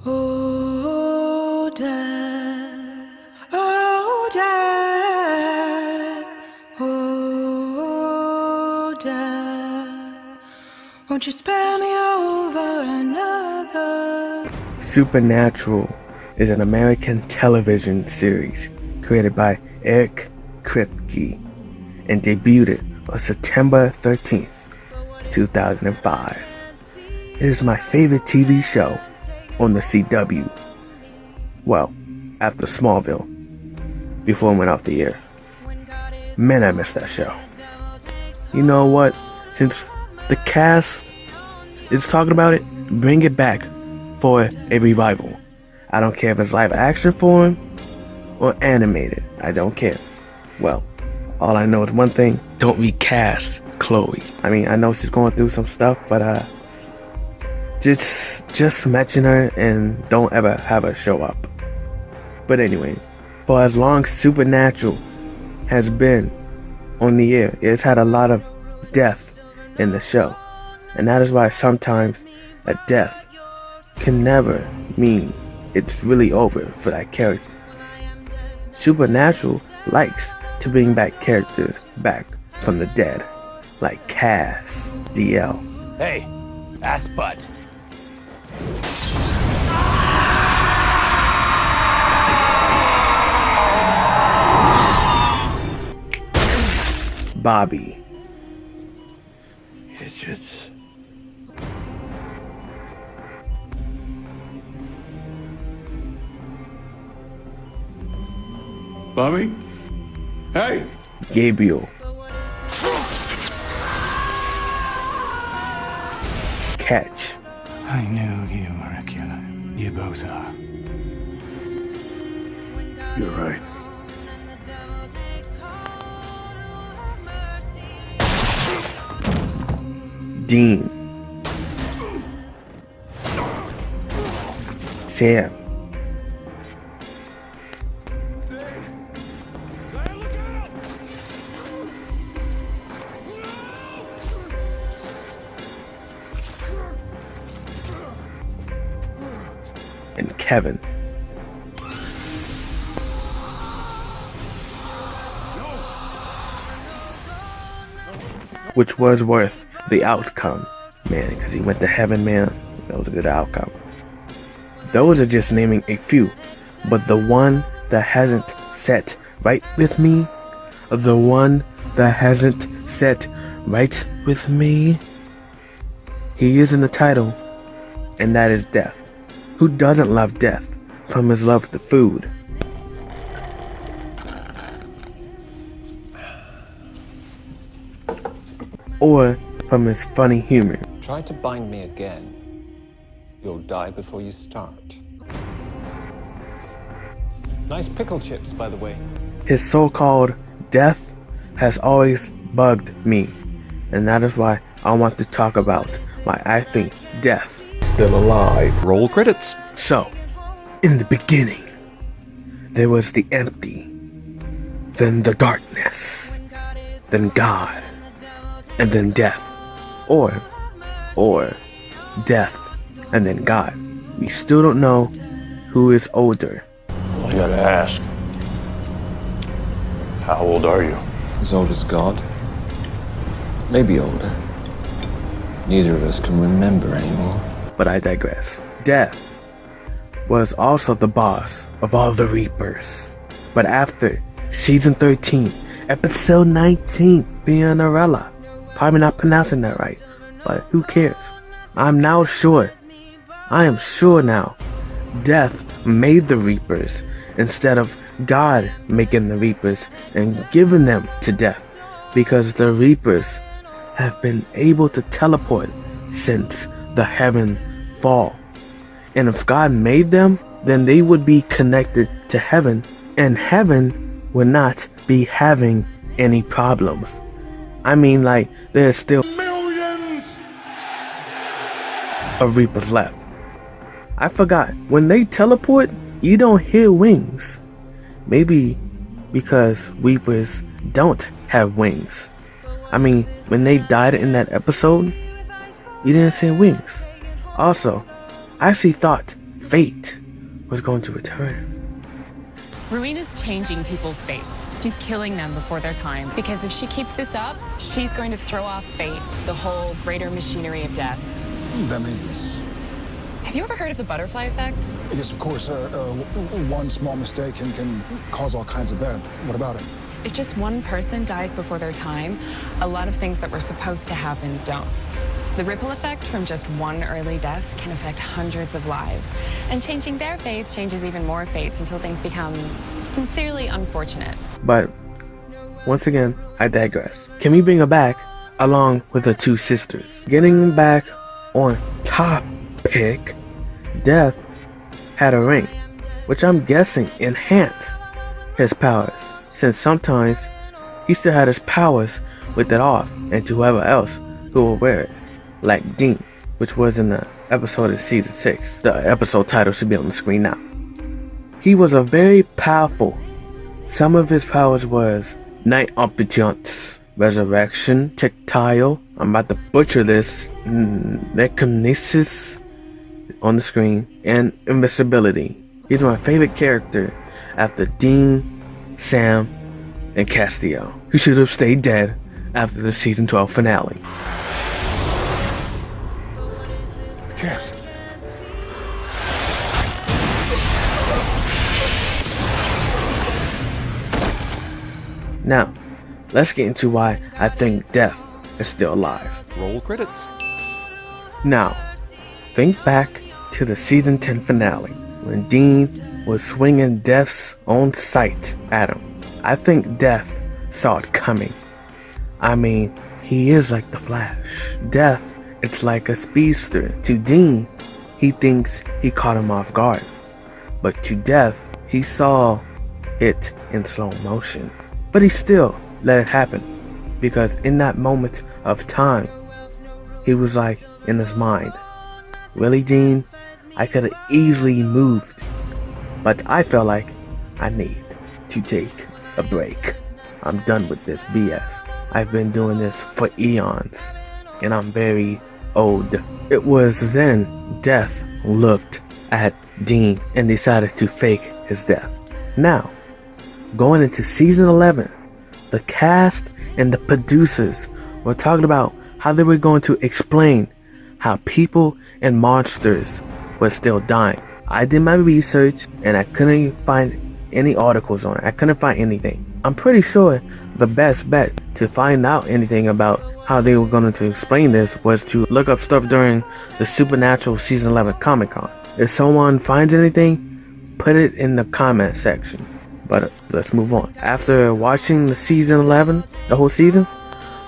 Oh, Dad. Oh, Dad. Oh, Dad. Won't you spare me over another? Supernatural is an American television series created by Eric Kripke and debuted on September 13th, 2005. It is my favorite TV show on the CW. Well, after Smallville, before it went off the air. Man, I miss that show. You know what? Since the cast is talking about it, bring it back for a revival. I don't care if it's live action form or animated. I don't care. Well, all I know is one thing: don't recast Chloe. I mean, I know she's going through some stuff, but just mention her and don't ever have her show up. But anyway, for as long as Supernatural has been on the air, it's had a lot of death in the show, and that is why sometimes a death can never mean it's really over for that character. Supernatural likes to bring back characters back from the dead, like Cass, DL. Hey, ass butt. Bobby. Idiots. Bobby? Hey! Gabriel. Catch. I knew you were a killer. You both are. You're right. Dean. Sam. And Kevin. Which was worth the outcome, man, because he went to heaven, man. That was a good outcome. Those are just naming a few, but the one that hasn't set right with me, the one that hasn't set right with me, he is in the title, and that is death. Who doesn't love death from his love to food? Or from his funny humor. Try to bind me again. You'll die before you start. Nice pickle chips, by the way. His so-called death has always bugged me, and that is why I want to talk about why I think death is still alive. Roll credits. So, in the beginning, there was the empty, then the darkness, then God, and then death. Or death and then God. We still don't know who is older. I gotta ask. How old are you? As old as God? Maybe older. Neither of us can remember anymore. But I digress. Death was also the boss of all the Reapers. But after season 13, episode 19, Fionarella. Probably not pronouncing that right, but who cares? I am sure now, death made the Reapers instead of God making the Reapers and giving them to death, because the Reapers have been able to teleport since the heaven fall. And if God made them, then they would be connected to heaven, and heaven would not be having any problems. I mean, like, there's still millions of Reapers left. I forgot, when they teleport, you don't hear wings. Maybe because Reapers don't have wings. I mean, when they died in that episode, you didn't see wings. Also, I actually thought fate was going to return. Rowena's changing people's fates. She's killing them before their time. Because if she keeps this up, she's going to throw off fate, the whole greater machinery of death. That means... Have you ever heard of the butterfly effect? Yes, of course. One small mistake can cause all kinds of bad. What about it? If just one person dies before their time, a lot of things that were supposed to happen don't. The ripple effect from just one early death can affect hundreds of lives. And changing their fates changes even more fates until things become sincerely unfortunate. But, once again, I digress. Can we bring her back along with the two sisters? Getting back on topic, Death had a ring, which I'm guessing enhanced his powers, since sometimes he still had his powers with it off, and to whoever else who will wear it, like Dean, which was in the episode of season 6. The episode title should be on the screen now. He was a very powerful. Some of his powers was Night Opportunity, Resurrection, Tactile, I'm about to butcher this, Necronesis on the screen, and Invisibility. He's my favorite character after Dean, Sam, and Castiel, who should have stayed dead after the season 12 finale. Yes. Now, let's get into why I think Death is still alive. Roll credits. Now, think back to the season 10 finale when Dean was swinging Death's own sight at him. I think Death saw it coming. I mean, he is like the Flash. Death, it's like a speedster. To Dean, he thinks he caught him off guard. But to Death, he saw it in slow motion. But he still let it happen. Because in that moment of time, he was like in his mind, really, Dean? I could have easily moved. But I felt like I need to take a break. I'm done with this BS. I've been doing this for eons. And I'm very old. It was then Death looked at Dean and decided to fake his death. Now, going into season 11, the cast and the producers were talking about how they were going to explain how people and monsters were still dying. I did my research and I couldn't find any articles on it. I couldn't find anything. I'm pretty sure the best bet to find out anything about how they were going to explain this was to look up stuff during the Supernatural Season 11 Comic-Con. If someone finds anything, put it in the comment section. But let's move on. After watching the season 11, the whole season,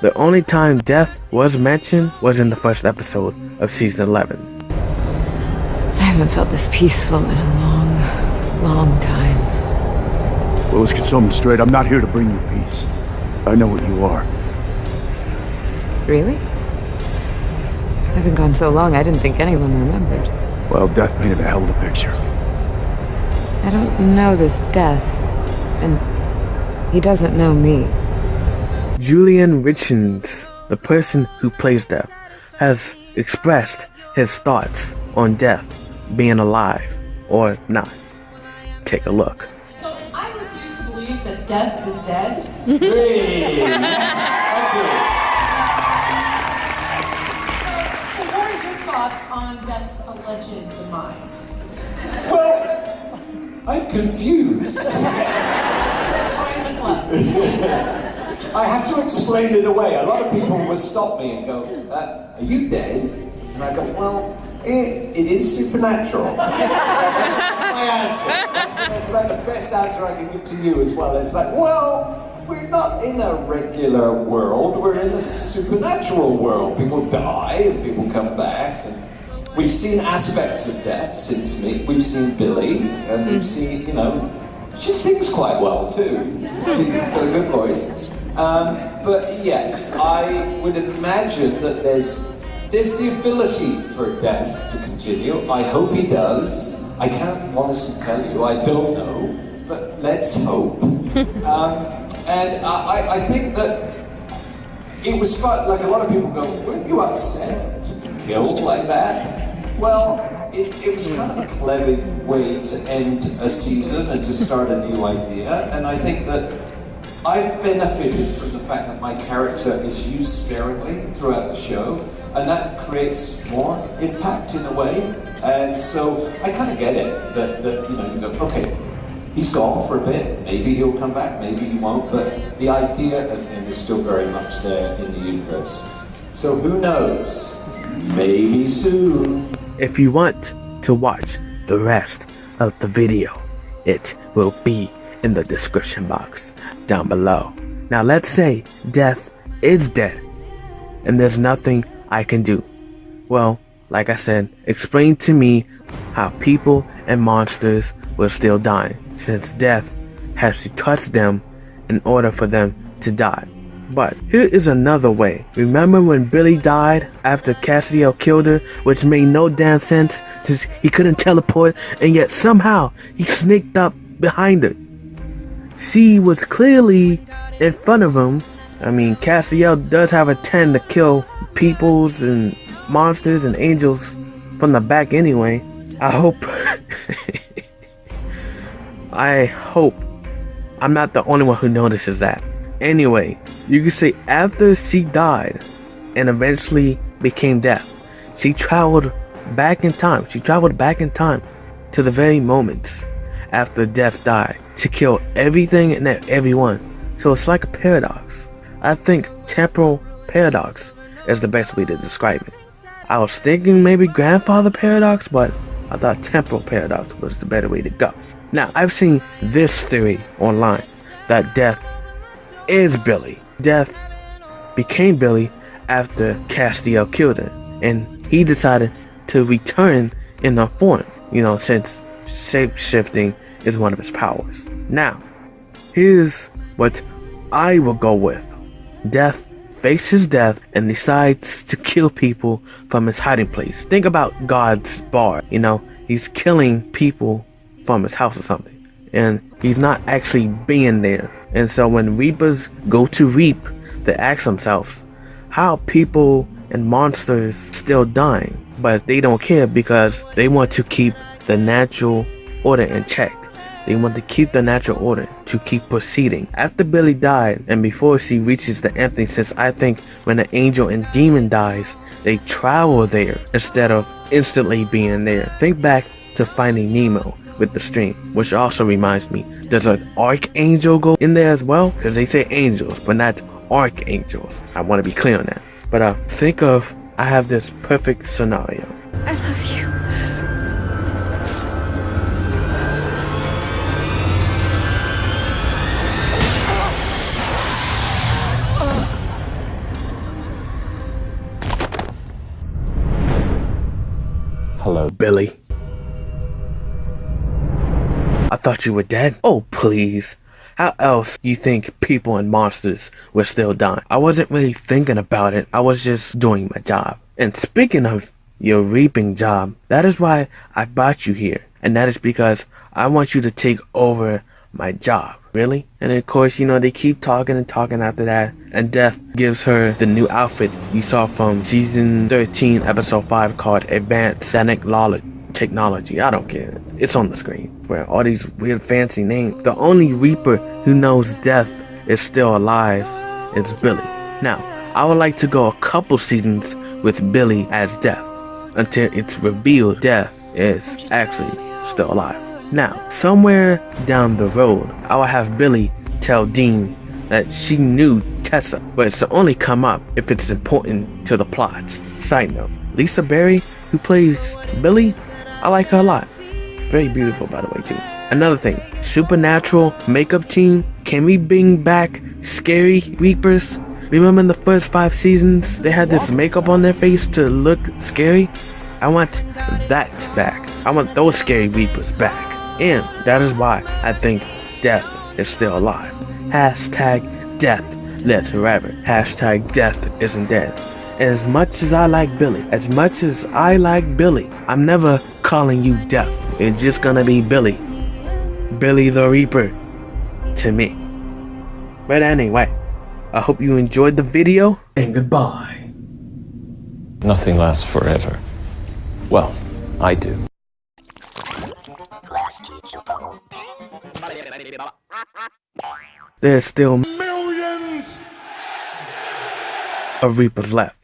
the only time Death was mentioned was in the first episode of season 11. I haven't felt this peaceful in a long, long time. Well, let's get something straight. I'm not here to bring you peace. I know what you are. Really? I've been gone so long, I didn't think anyone remembered. Well, Death painted a hell of a picture. I don't know this Death, and he doesn't know me. Julian Richards, the person who plays Death, has expressed his thoughts on Death being alive or not. Take a look. So I refuse to believe that Death is dead. So what are your thoughts on Death's alleged demise? Well, I'm confused. I have to explain it away. A lot of people will stop me and go, are you dead? And I go, well, it is supernatural. That's my answer. That's about the best answer I can give to you as well. It's like, well, we're not in a regular world. We're in a supernatural world. People die and people come back. And we've seen aspects of Death since me. We've seen Billy, and we've seen, she sings quite well too. She's got a good voice. But yes, I would imagine that there's the ability for Death to continue. I hope he does. I can't honestly tell you. I don't know. But let's hope. And I think that it was fun. Like a lot of people go, weren't you upset killed like that? Well, it was kind of a clever way to end a season and to start a new idea, and I think that I've benefited from the fact that my character is used sparingly throughout the show, and that creates more impact in a way. And so I kind of get it, that you know, you go, okay, he's gone for a bit, maybe he'll come back, maybe he won't, but the idea of him is still very much there in the universe. So who knows? Maybe soon. If you want to watch the rest of the video, it will be in the description box down below. Now let's say Death is dead and there's nothing I can do. Well, like I said, explain to me how people and monsters will still die, since Death has to touch them in order for them to die. But here is another way. Remember when Billy died after Castiel killed her, which made no damn sense, since he couldn't teleport, and yet somehow he sneaked up behind her. She was clearly in front of him. I mean, Castiel does have a tend to kill peoples and monsters and angels from the back anyway. I hope I'm not the only one who notices that. Anyway, you can say after she died and eventually became Death, she traveled back in time. She traveled back in time to the very moments after Death died to kill everything and everyone. So it's like a paradox. I think temporal paradox is the best way to describe it. I was thinking maybe grandfather paradox, but I thought temporal paradox was the better way to go. Now, I've seen this theory online that Death is Billy. Death became Billy after Castiel killed her, and he decided to return in a form, you know, since shape-shifting is one of his powers. Now, here's what I will go with. Death faces death and decides to kill people from his hiding place. Think about God's bar, you know, he's killing people from his house or something, and he's not actually being there. And so when reapers go to reap, they ask themselves, how people and monsters still dying? But they don't care because they want to keep the natural order in check. They want to keep the natural order to keep proceeding. After Billy died and before she reaches the empty, since I think when an angel and demon dies, they travel there instead of instantly being there. Think back to Finding Nemo with the stream, which also reminds me, does an archangel go in there as well? Because they say angels, but not archangels. I want to be clear on that. But think of, I have this perfect scenario. I love you. Hello, Billy. I thought you were dead. Oh, please. How else you think people and monsters were still dying? I wasn't really thinking about it. I was just doing my job. And speaking of your reaping job, that is why I brought you here. And that is because I want you to take over my job. Really? And of course, you know, they keep talking and talking after that. And Death gives her the new outfit you saw from season 13, episode 5, called Advanced Sonic Technology. I don't care. It's on the screen. Where all these weird fancy names. The only Reaper who knows Death is still alive is Billy. Now, I would like to go a couple seasons with Billy as Death until it's revealed Death is actually still alive. Now, somewhere down the road, I will have Billy tell Dean that she knew Tessa, but it's only come up if it's important to the plot. Side note, Lisa Barry, who plays Billy, I like her a lot. Very beautiful, by the way, too. Another thing, Supernatural makeup team, can we bring back scary Reapers? Remember in the first 5 seasons, they had this makeup on their face to look scary? I want that back. I want those scary Reapers back. And that is why I think Death is still alive. Hashtag Death lives forever. Hashtag Death isn't dead. And as much as I like Billy, I'm never calling you Death. It's just gonna be Billy. Billy the Reaper to me. But anyway, I hope you enjoyed the video, and goodbye. Nothing lasts forever. Well, I do. There's still millions of Reapers left.